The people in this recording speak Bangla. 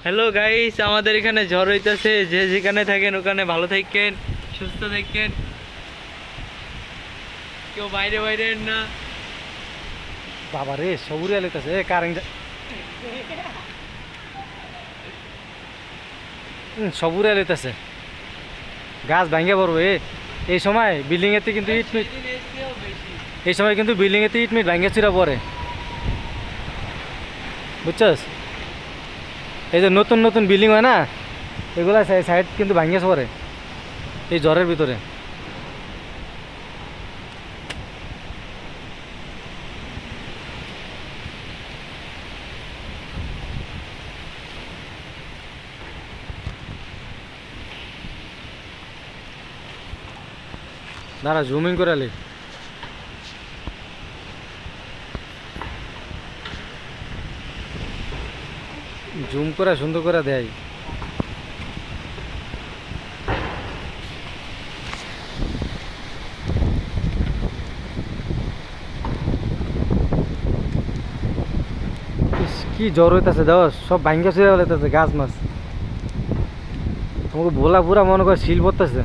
হ্যালো গাইস, আমাদের এখানে ঝড় হইতাছে। যে যেখানে থাকেন ওখানে ভালো থাকেন, সুস্থ থাকেন, কেউ বাইরে বাইরে না। বাবা রে সবুরে আলিতেছে কারেন্ট সবুরে আলিতেছে গাছ ভাঙ্গে পড়বো এই সময় বিল্ডিং এতে কিন্তু ইট মিট এই সময় কিন্তু বিল্ডিং এতে ইট মিট ভাঙ্গে চুরা পড়ে, বুঝছস? এই যে নতুন নতুন বিল্ডিং হয় না, এগুলা সাইড কিন্তু ভাঙ্গে পড়ে এই ঝড়ের ভিতরে। দাঁড়া জুমিং করে আলি, জুম করে সুন্দর করে দেয়। কি জ্বর হইতেছে দেওয়া, সব ভাঙ্গা চুরে হইতেছে গাছ মাছ। তোমাকে ভোলা পুরা মনে করে শিল পড়তেছে।